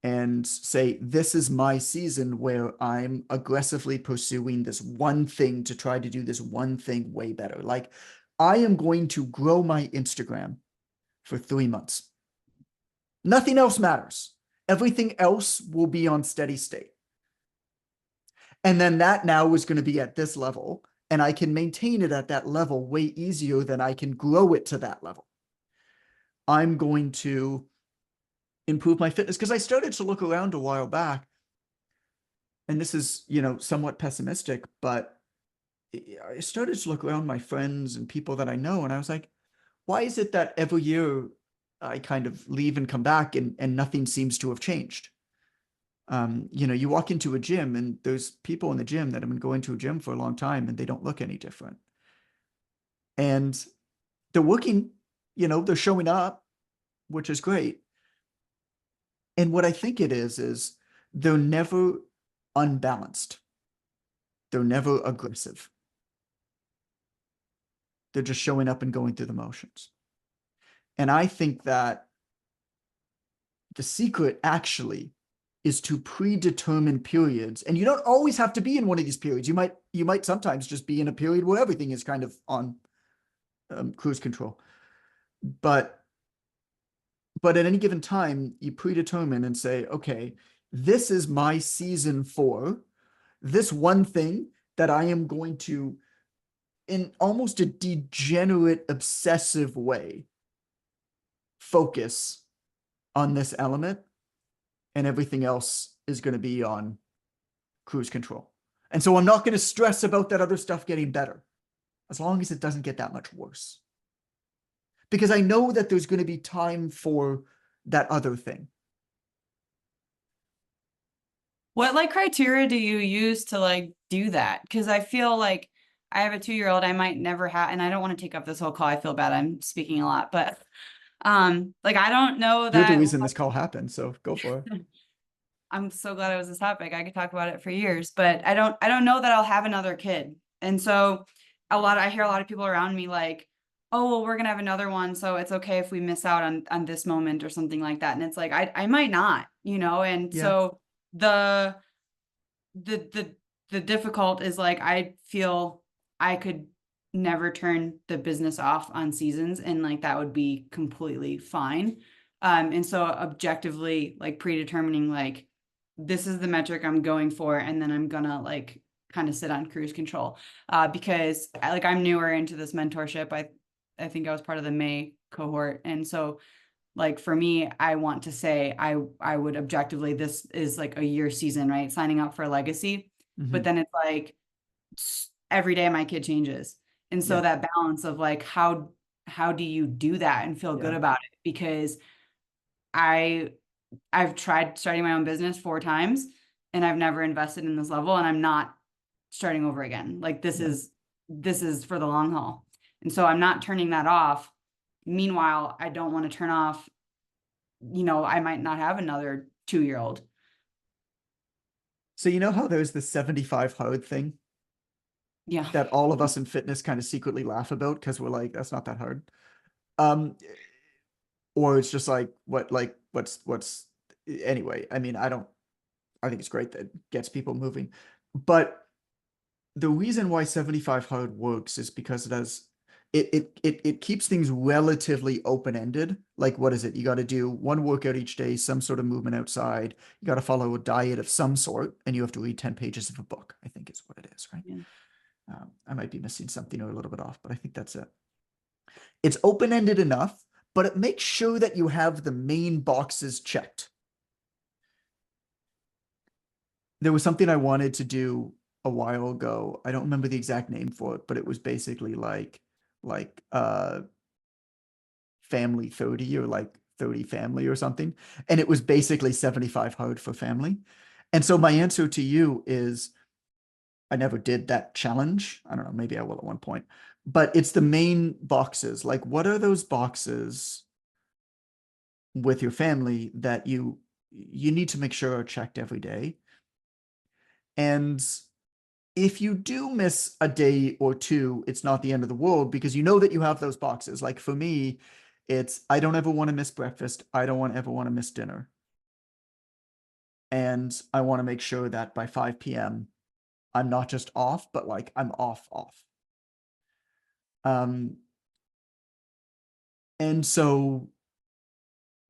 And say, this is my season where I'm aggressively pursuing this one thing to try to do this one thing way better. Like, I am going to grow my Instagram for 3 months. Nothing else matters. Everything else will be on steady state. And then that now is going to be at this level, and I can maintain it at that level way easier than I can grow it to that level. I'm going to improve my fitness, because I started to look around a while back, and this is, somewhat pessimistic, but I started to look around my friends and people that I know, and I was like, why is it that every year I kind of leave and come back and nothing seems to have changed? You walk into a gym and there's people in the gym that have been going to a gym for a long time and they don't look any different. And they're working, they're showing up, which is great. And what I think it is they're never unbalanced. They're never aggressive. They're just showing up and going through the motions. And I think that the secret actually is to predetermine periods. And you don't always have to be in one of these periods. You might sometimes just be in a period where everything is kind of on cruise control. But at any given time, you predetermine and say, okay, this is my season for this one thing that I am going to, in almost a degenerate, obsessive way, focus on this element, and everything else is going to be on cruise control. And so I'm not going to stress about that other stuff getting better, as long as it doesn't get that much worse. Because I know that there's going to be time for that other thing. What criteria do you use to do that? Because I feel like I have a 2-year-old, I might never have, and I don't want to take up this whole call. I feel bad. I'm speaking a lot, but I don't know that. You're the reason this call happened, so go for it. I'm so glad it was this topic. I could talk about it for years, but I don't know that I'll have another kid. And so I hear a lot of people around me like, oh, well, we're gonna have another one, so it's okay if we miss out on this moment or something like that. And it's like, I might not, you know, and Yeah. so the the difficult is like, I feel I could never turn the business off on seasons, and like that would be completely fine. And so objectively, like predetermining like this is the metric I'm going for, and then I'm gonna like kind of sit on cruise control. Because like I'm newer into this mentorship. I think I was part of the May cohort. And so like for me, I want to say I would objectively, this is like a year season, right? Signing up for a legacy. But then it's like every day my kid changes. And so Yeah. that balance of like how do you do that and feel good Yeah. about it? Because I've tried starting my own business 4 times and I've never invested in this level, and I'm not starting over again. Like this Yeah. is for the long haul. And so I'm not turning that off. Meanwhile, I don't want to turn off, you know, I might not have another 2-year-old. So you know how there's the 75 hard thing Yeah. that all of us in fitness kind of secretly laugh about because we're like, that's not that hard. Or it's just like, what's anyway, I mean, I think it's great that it gets people moving. But the reason why 75 hard works is because it keeps things relatively open-ended. Like, what is it? You got to do one workout each day, some sort of movement outside. You got to follow a diet of some sort, and you have to read 10 pages of a book, I think is what it is, right? Yeah. I might be missing something or a little bit off, but I think that's it. It's open-ended enough, but it makes sure that you have the main boxes checked. There was something I wanted to do a while ago. I don't remember the exact name for it, but it was basically like family 30 or like 30 family or something. And it was basically 75 hard for family. And so my answer to you is I never did that challenge. I don't know, maybe I will at one point, but it's the main boxes. Like, what are those boxes with your family that you need to make sure are checked every day? And if you do miss a day or two, it's not the end of the world because you know that you have those boxes. Like for me, it's I don't ever want to miss breakfast. I don't ever want to miss dinner. And I want to make sure that by 5 p.m. I'm not just off, but like I'm off. And so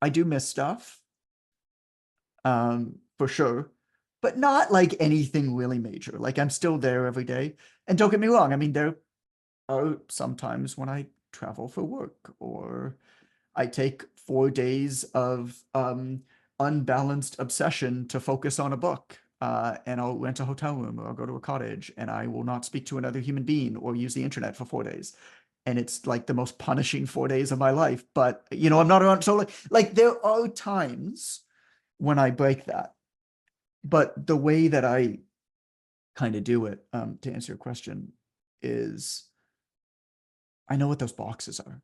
I do miss stuff, for sure, but not like anything really major. Like I'm still there every day. And don't get me wrong. I mean, there are sometimes when I travel for work or I take 4 days of unbalanced obsession to focus on a book. And I'll rent a hotel room or I'll go to a cottage and I will not speak to another human being or use the internet for 4 days. And it's like the most punishing 4 days of my life. But, you know, I'm not around. So like there are times when I break that. But the way that I kind of do it, to answer your question, is I know what those boxes are.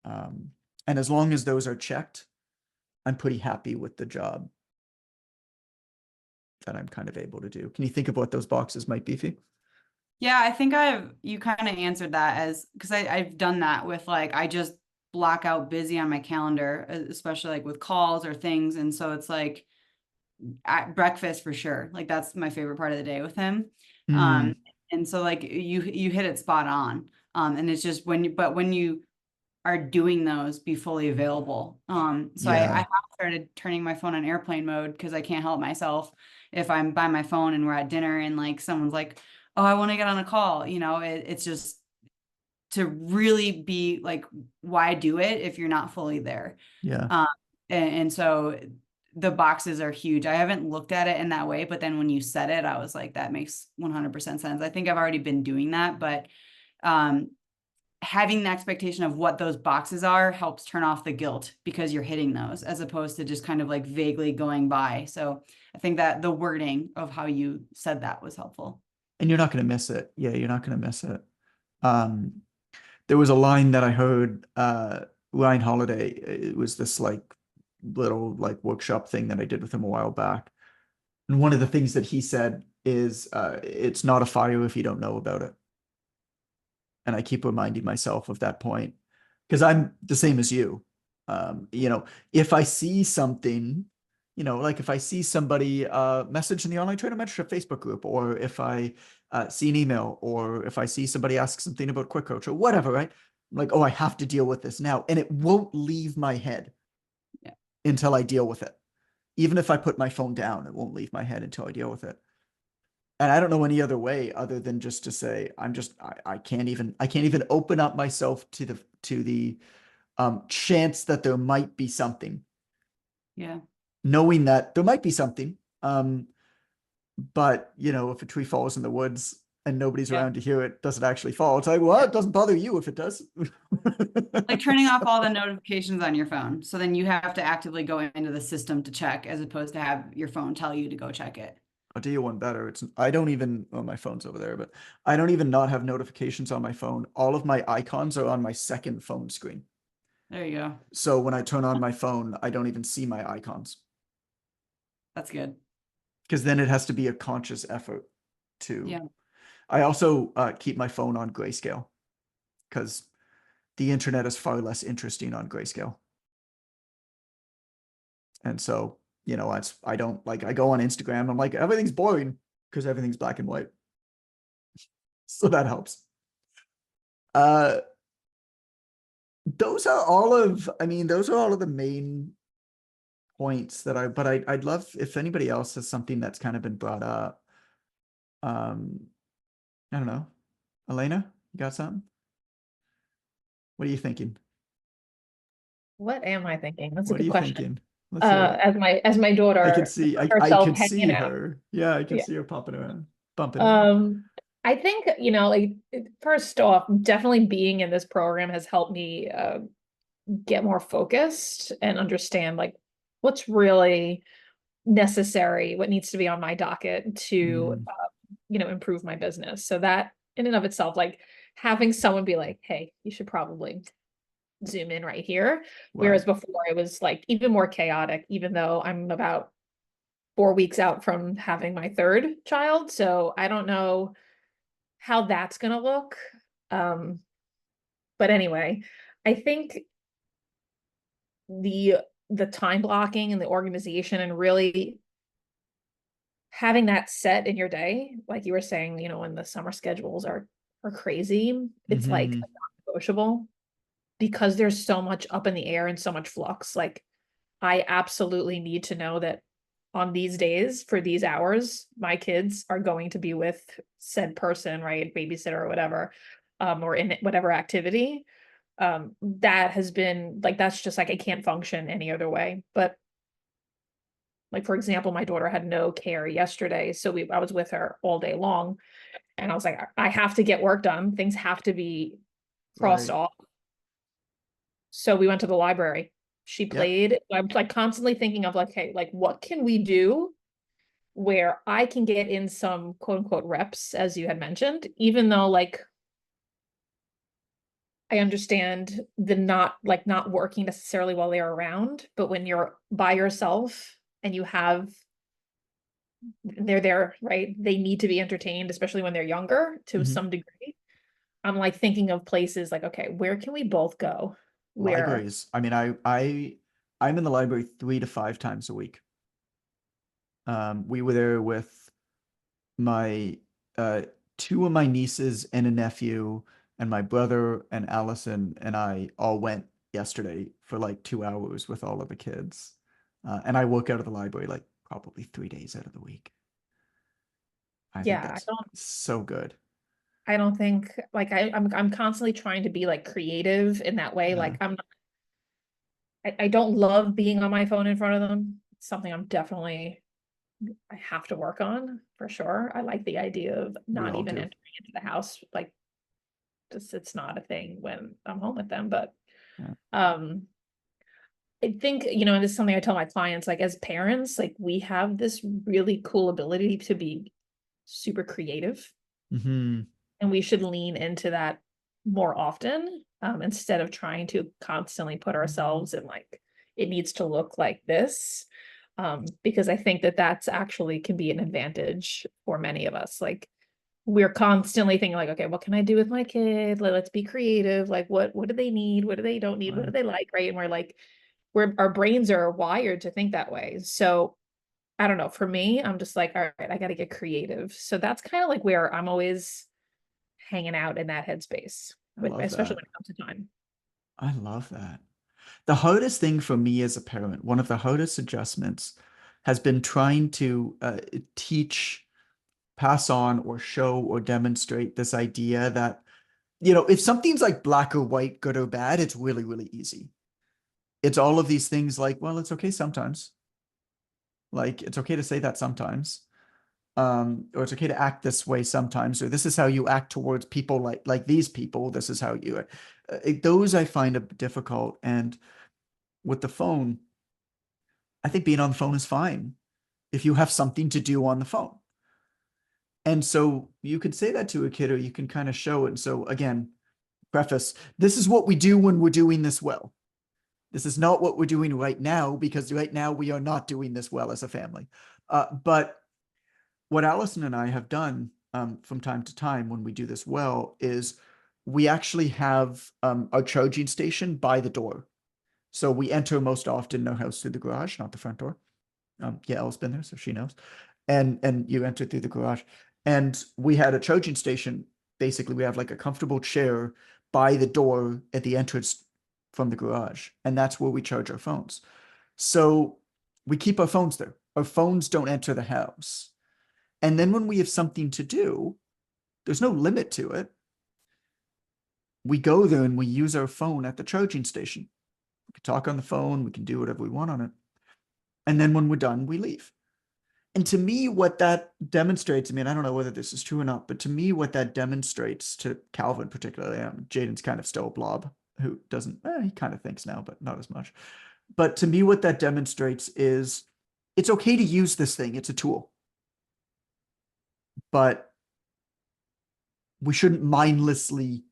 And as long as those are checked, I'm pretty happy with the job that I'm kind of able to do. Can you think of what those boxes might be, Fee? Yeah, I think you kind of answered that as because I've done that with like I just block out busy on my calendar, especially like with calls or things. And so it's like at breakfast for sure. Like that's my favorite part of the day with him. And so like you hit it spot on. And it's just when you are doing those, be fully available. So I have started turning my phone on airplane mode because I can't help myself if I'm by my phone and we're at dinner and like someone's like, oh, I want to get on a call, you know, it's just to really be like, why do it if you're not fully there? Yeah. And so the boxes are huge. I haven't looked at it in that way, but then when you said it, I was like, that makes 100% sense. I think I've already been doing that, but having the expectation of what those boxes are helps turn off the guilt because you're hitting those as opposed to just kind of like vaguely going by. So I think that the wording of how you said that was helpful. And you're not going to miss it. Yeah, you're not going to miss it. There was a line that I heard, Ryan Holiday, it was this like little like workshop thing that I did with him a while back. And one of the things that he said is, it's not a fire if you don't know about it. And I keep reminding myself of that point because I'm the same as you. You know, if I see something, you know, like if I see somebody message in the online trainer mentorship Facebook group, or if I see an email, or if I see somebody ask something about Quick Coach or whatever, right? I'm like, oh, I have to deal with this now. And it won't leave my head until I deal with it. Even if I put my phone down, it won't leave my head until I deal with it. And I don't know any other way other than just to say, I can't even open up myself to the chance that there might be something. Yeah. Knowing that there might be something. But you know, if a tree falls in the woods and nobody's around to hear it, does it actually fall? It's like, well, it doesn't bother you if it does. Like turning off all the notifications on your phone. So then you have to actively go into the system to check, as opposed to have your phone tell you to go check it. I'll do you one better. I don't even, well, my phone's over there, but I don't even not have notifications on my phone. All of my icons are on my second phone screen. There you go. So when I turn on my phone, I don't even see my icons. That's good. Because then it has to be a conscious effort to. Yeah. I also keep my phone on grayscale because the internet is far less interesting on grayscale. And so, you know, I don't like, I go on Instagram, I'm like, everything's boring because everything's black and white. So that helps. Those are all of the main points that I'd love if anybody else has something that's kind of been brought up. I don't know. Elena, you got something? What are you thinking? What am I thinking? That's a What are good you question. thinking? Let's hear it. As my daughter, I can see I herself can see hanging out. her. Yeah, I can Yeah. see her popping around, bumping around. I think, you know, like first off, definitely being in this program has helped me get more focused and understand like what's really necessary, what needs to be on my docket to you know, improve my business. So that in and of itself, like having someone be like, hey, you should probably zoom in right here. Whereas before it was like even more chaotic, even though I'm about 4 weeks out from having my third child. So I don't know how that's going to look. But anyway, I think the time blocking and the organization and really having that set in your day, like you were saying, you know, when the summer schedules are crazy, it's like non-negotiable because there's so much up in the air and so much flux. Like I absolutely need to know that on these days for these hours, my kids are going to be with said person, right? Babysitter or whatever, or in whatever activity. That has been like, that's just like, I can't function any other way. But like, for example, my daughter had no care yesterday. So I was with her all day long and I was like, I have to get work done. Things have to be crossed off. So we went to the library. She played. I'm like constantly thinking of like, hey, like what can we do where I can get in some quote unquote reps, as you had mentioned, even though like I understand the not working necessarily while they're around, but when you're by yourself and you have they're there, right? They need to be entertained, especially when they're younger to some degree. I'm like thinking of places like, okay, where can we both go? Libraries. I mean, I'm in the library 3 to 5 times a week. We were there with my 2 of my nieces and a nephew, and my brother and Allison and I all went yesterday for like 2 hours with all of the kids. And I work out of the library like probably 3 days out of the week. I think that's so good. I don't think like I'm constantly trying to be like creative in that way. Like I don't love being on my phone in front of them. It's something I have to work on for sure. I like the idea of not even entering into the house. Like just it's not a thing when I'm home with them. But I think, you know, and this is something I tell my clients, like as parents, like we have this really cool ability to be super creative. And we should lean into that more often instead of trying to constantly put ourselves in like, it needs to look like this. Because I think that that's actually can be an advantage for many of us. Like we're constantly thinking like, okay, what can I do with my kid? Let's be creative. Like, what do they need? What do they don't need? What do they like? Right. And we're like, our brains are wired to think that way. So I don't know. For me, I'm just like, all right, I got to get creative. So that's kind of like where I'm always hanging out in that headspace, especially when it comes to time. I love that. The hardest thing for me as a parent, one of the hardest adjustments, has been trying to teach, pass on, or show or demonstrate this idea that, if something's like black or white, good or bad, it's really, really easy. It's all of these things like, well, it's okay sometimes. Like, it's okay to say that sometimes. Or it's okay to act this way sometimes, or this is how you act towards people like these people. This is how you, those I find difficult. And with the phone, I think being on the phone is fine if you have something to do on the phone. And so you could say that to a kid, or you can kind of show it. And so again, preface, this is what we do when we're doing this well. This is not what we're doing right now, because right now we are not doing this well as a family. But what Allison and I have done from time to time when we do this well is we actually have our charging station by the door. So we enter most often our house through the garage, not the front door. Yeah, Elle's been there, so she knows. And you enter through the garage. And we had a charging station. Basically, we have like a comfortable chair by the door at the entrance from the garage. And that's where we charge our phones. So we keep our phones there. Our phones don't enter the house. And then when we have something to do, there's no limit to it. We go there and we use our phone at the charging station. We can talk on the phone. We can do whatever we want on it. And then when we're done, we leave. And to me, what that demonstrates, I mean, I don't know whether this is true or not, but to me, what that demonstrates, to Calvin particularly, Jaden's kind of still a blob who doesn't, he kind of thinks now, but not as much. But to me, what that demonstrates is it's okay to use this thing. It's a tool. But we shouldn't mindlessly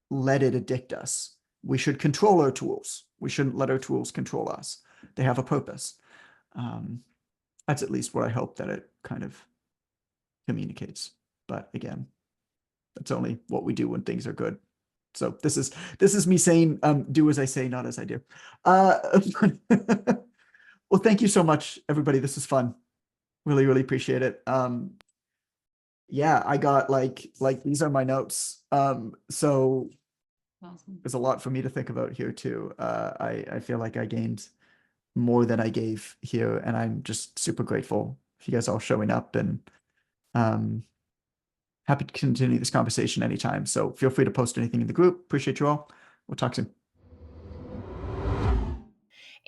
let it addict us. We should control our tools. We shouldn't let our tools control us. They have a purpose. That's at least what I hope that it kind of communicates. But again, that's only what we do when things are good. So this is me saying, do as I say, not as I do. Well, thank you so much, everybody. This is fun. Really, really appreciate it. Yeah, I got like these are my notes. So Awesome. there's a lot for me to think about here too. I feel like I gained more than I gave here, and I'm just super grateful for you guys all showing up, and happy to continue this conversation anytime. So feel free to post anything in the group. Appreciate you all. We'll talk soon.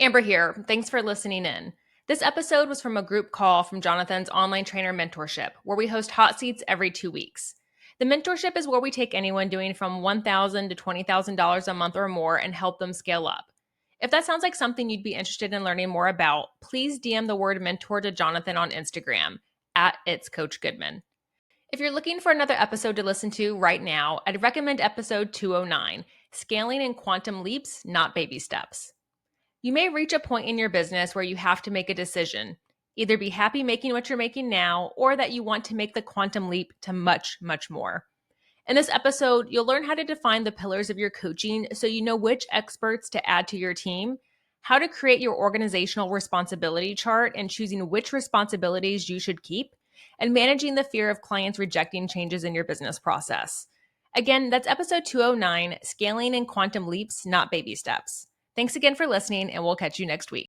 Amber here. Thanks for listening in. This episode was from a group call from Jonathan's online trainer mentorship, where we host hot seats every 2 weeks. The mentorship is where we take anyone doing from $1,000 to $20,000 a month or more and help them scale up. If that sounds like something you'd be interested in learning more about, please DM the word mentor to Jonathan on Instagram @itscoachgoodman. If you're looking for another episode to listen to right now, I'd recommend episode 209, Scaling in Quantum Leaps, Not Baby Steps. You may reach a point in your business where you have to make a decision. Either be happy making what you're making now, or that you want to make the quantum leap to much, much more. In this episode, you'll learn how to define the pillars of your coaching so you know which experts to add to your team, how to create your organizational responsibility chart and choosing which responsibilities you should keep, and managing the fear of clients rejecting changes in your business process. Again, that's episode 209, Scaling in Quantum Leaps, Not Baby Steps. Thanks again for listening, and we'll catch you next week.